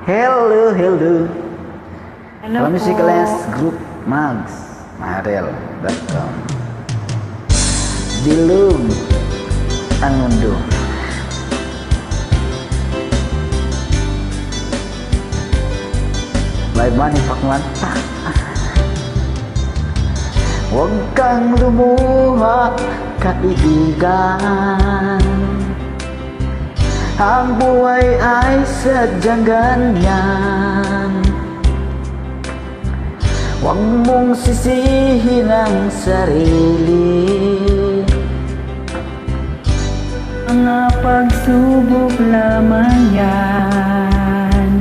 Hello, hello. Hello po. Musicalist Group Mags Maharel.com. Dilug ang mundo. Live money pakman. Huwag kang lumuha, kaibigan. Ang buhay ay sadyang ganyan. Huwag mong sisihin ang sarili. Mga pagsubok lamang yan.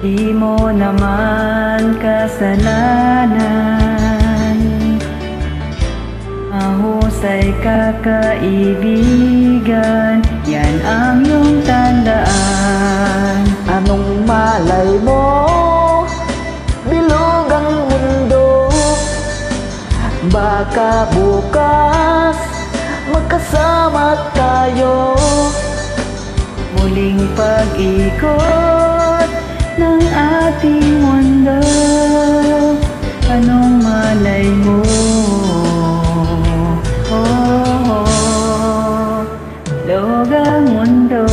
Di mo naman kasalanan. Mahusay ka kaibigan, yan ang iyong tandaan. Anong malay mo? Bilog ang mundo. Baka bukas magkasama tayo. Muling pag-ikot ng ating mundo. Anong malay mo? Bilog ang mundo.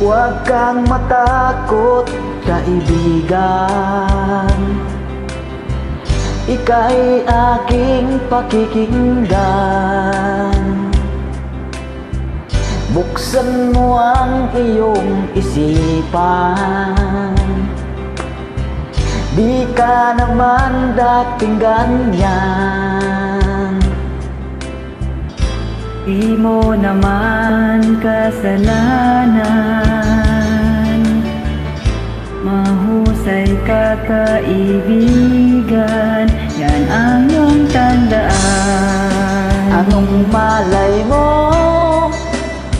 Huwag kang matakot, kaibigan. Ika'y aking pakikinggan. Buksan mo ang iyong isipan. Di ka naman dating ganyan. Di mo naman kasalanan. Mahusay ka kaibigan, yan ang iyong tandaan. Anong malay mo?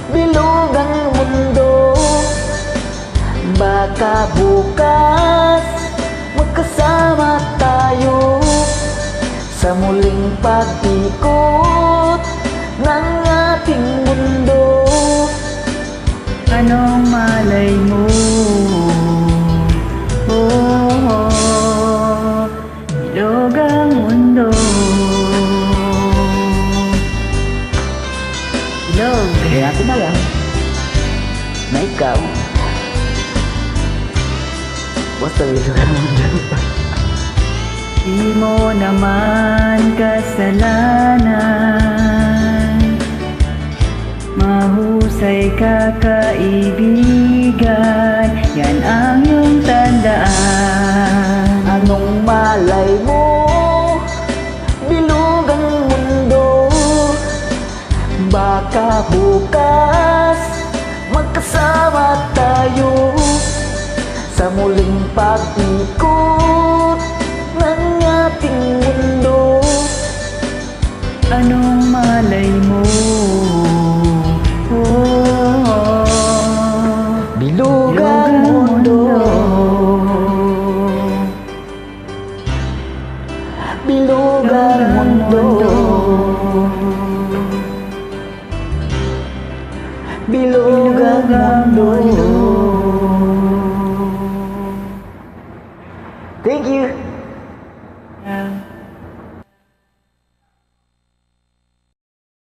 Bilog ang mundo. Baka bukas magkasama tayo sa muling pag-ikot ng ating mundo. Anong malay mo? Bilog ang mundo. Bilog. Kaya natin na lang na ikaw basta bilog ang mundo. Di mo naman kasalanan. Mahusay ka kaibigan, yan ang iyong tandaan. Anong malay mo? Bilog ang mundo. Baka bukas magkasama tayo sa muling pag-ikot ng ating mundo. Anong malay mo? Bilog ang mundo. Bilog ang mundo. Bilog ang mundo. Thank you. Yeah.